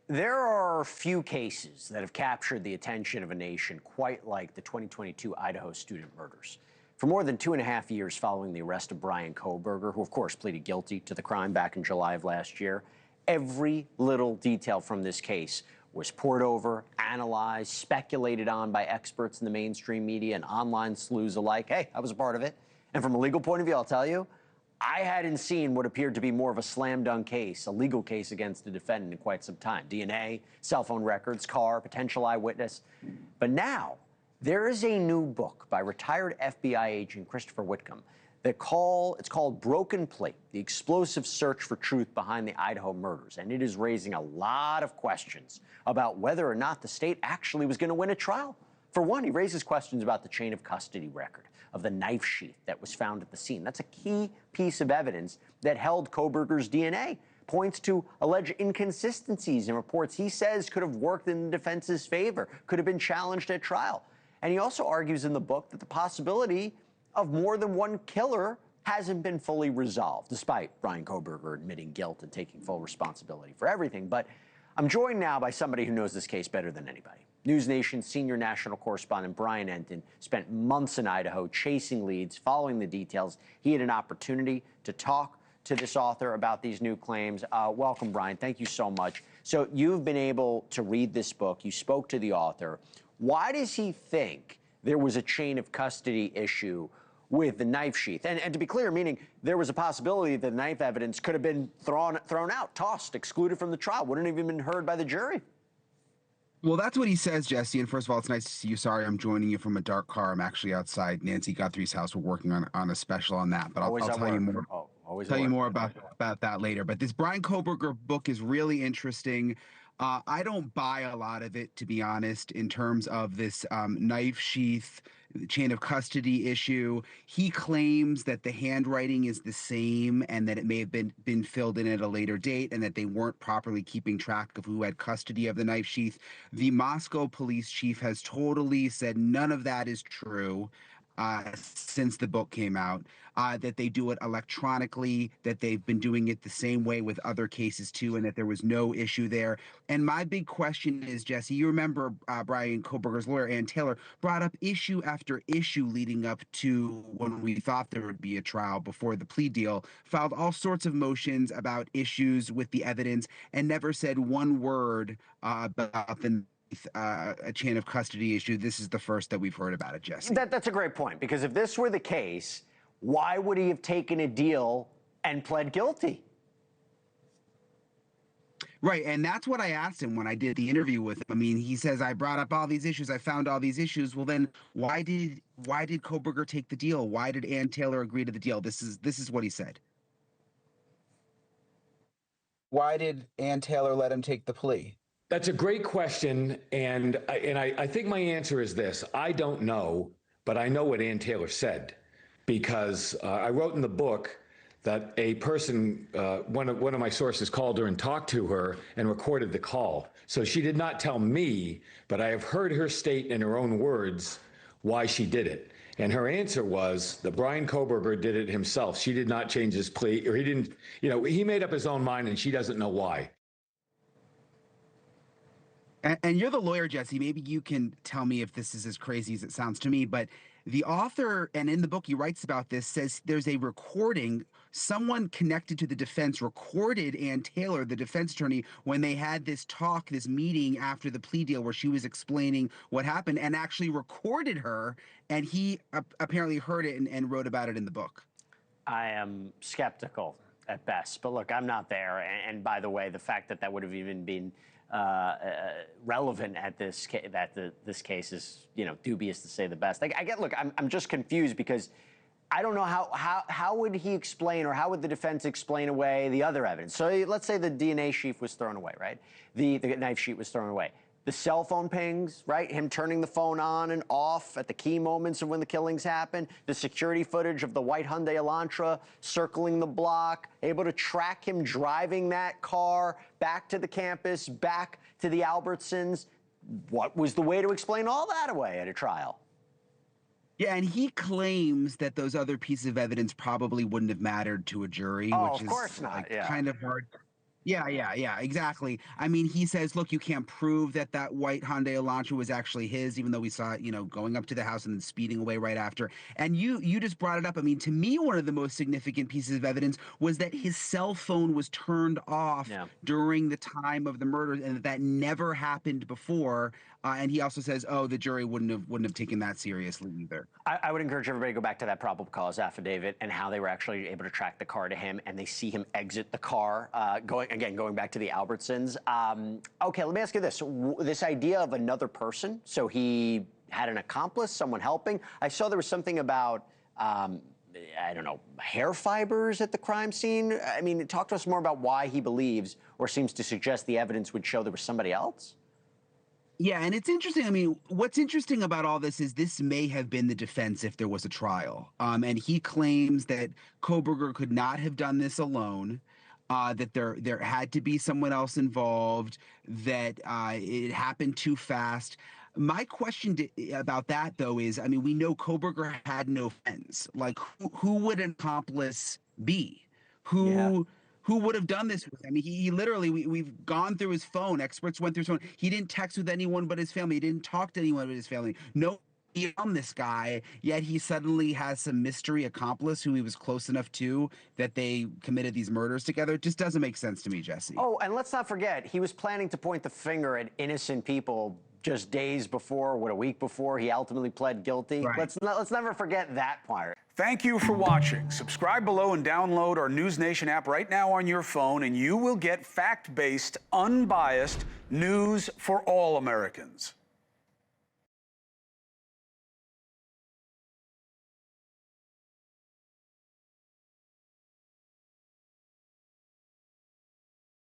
There are few cases that have captured the attention of a nation quite like the 2022 Idaho student murders. For more than 2.5 years following the arrest of Bryan Kohberger, who of course pleaded guilty to the crime back in July of last year, every little detail from this case was pored over, analyzed, speculated on by experts in the mainstream media and online sleuths alike. Hey, I was a part of it. And from a legal point of view, I'll tell you, I hadn't seen what appeared to be more of a slam dunk case, a legal case against the defendant in quite some time. DNA, cell phone records, car, potential eyewitness. But now, there is a new book by retired FBI agent Christopher Whitcomb it's called Broken Plea, the explosive search for truth behind the Idaho murders. And it is raising a lot of questions about whether or not the state actually was going to win a trial. For one, he raises questions about the chain of custody record of the knife sheath that was found at the scene. That's a key piece of evidence that held Kohberger's DNA. Points to alleged inconsistencies in reports he says could have worked in the defense's favor, could have been challenged at trial. And he also argues in the book that the possibility of more than one killer hasn't been fully resolved, despite Bryan Kohberger admitting guilt and taking full responsibility for everything. But I'm joined now by somebody who knows this case better than anybody. NewsNation senior national correspondent Brian Entin spent months in Idaho chasing leads, following the details. He had an opportunity to talk to this author about these new claims. Welcome, Brian. Thank you so much. So you've been able to read this book. You spoke to the author. Why does he think there was a chain of custody issue with the knife sheath? And to be clear, meaning there was a possibility that the knife evidence could have been thrown out, tossed, excluded from the trial, wouldn't have even been heard by the jury. Well, that's what he says, Jesse. And first of all, it's nice to see you. Sorry, I'm joining you from a dark car. I'm actually outside Nancy Guthrie's house. We're working on a special on that, but I'll tell you more. Tell you more about that later. But this Bryan Kohberger book is really interesting. I don't buy a lot of it, to be honest, in terms of this knife sheath, chain of custody issue. He claims that the handwriting is the same and that it may have been filled in at a later date and that they weren't properly keeping track of who had custody of the knife sheath. The Moscow police chief has totally said none of that is true. Since the book came out, that they do it electronically, that they've been doing it the same way with other cases too, and that there was no issue there. And my big question is, Jesse, you remember Bryan Kohberger's lawyer, Ann Taylor, brought up issue after issue leading up to when we thought there would be a trial before the plea deal, filed all sorts of motions about issues with the evidence, and never said one word about the a chain of custody issue. This is the first that we've heard about it, Jesse. That's a great point, because if this were the case, why would he have taken a deal and pled guilty? Right, and that's what I asked him when I did the interview with him. I mean, he says, I brought up all these issues, I found all these issues. Well, then why did Kohberger take the deal? Why did Ann Taylor agree to the deal? This is what he said. Why did Ann Taylor let him take the plea? That's a great question, and I think my answer is this. I don't know, but I know what Ann Taylor said, because I wrote in the book that a person, one of my sources called her and talked to her and recorded the call. So she did not tell me, but I have heard her state in her own words why she did it. And her answer was that Bryan Kohberger did it himself. She did not change his plea, or he didn't, he made up his own mind and she doesn't know why. And you're the lawyer, Jesse. Maybe you can tell me if this is as crazy as it sounds to me. But the author, and in the book he writes about this, says there's a recording. Someone connected to the defense recorded Ann Taylor, the defense attorney, when they had this talk, this meeting after the plea deal where she was explaining what happened, and actually recorded her. And he apparently heard it and wrote about it in the book. I am skeptical at best. But look, I'm not there. And by the way, the fact that would have even been relevant at this case is, dubious to say the best. Look, I'm just confused, because I don't know how would he explain, or how would the defense explain away the other evidence? So let's say the DNA sheath was thrown away, right? The knife sheath was thrown away. The cell phone pings, right? Him turning the phone on and off at the key moments of when the killings happened. The security footage of the white Hyundai Elantra circling the block, able to track him driving that car back to the campus, back to the Albertsons. What was the way to explain all that away at a trial? Yeah, and he claims that those other pieces of evidence probably wouldn't have mattered to a jury, which of course not. Yeah. kind of hard. Yeah, exactly. I mean, he says, look, you can't prove that that white Hyundai Elantra was actually his, even though we saw it, going up to the house and then speeding away right after. And you just brought it up. I mean, to me, one of the most significant pieces of evidence was that his cell phone was turned off during the time of the murder, and that never happened before. And he also says, oh, the jury wouldn't have taken that seriously either. I would encourage everybody to go back to that probable cause affidavit and how they were actually able to track the car to him, and they see him exit the car, going back to the Albertsons. Okay, let me ask you this. This idea of another person, so he had an accomplice, someone helping. I saw there was something about, I don't know, hair fibers at the crime scene. I mean, talk to us more about why he believes or seems to suggest the evidence would show there was somebody else. Yeah, and it's interesting. I mean, what's interesting about all this is this may have been the defense if there was a trial. And he claims that Kohberger could not have done this alone, that there had to be someone else involved, that it happened too fast. My question about that, though, is, I mean, we know Kohberger had no friends. Like, who would an accomplice be? Who would have done this with him? I mean, he literally, we've gone through his phone. Experts went through his phone. He didn't text with anyone but his family. He didn't talk to anyone but his family. No, on this guy, yet he suddenly has some mystery accomplice who he was close enough to that they committed these murders together. It just doesn't make sense to me, Jesse. Oh, and let's not forget, he was planning to point the finger at innocent people just days before, a week before he ultimately pled guilty. Right. Let's never forget that part. Thank you for watching. Subscribe below and download our NewsNation app right now on your phone, and you will get fact-based, unbiased news for all Americans.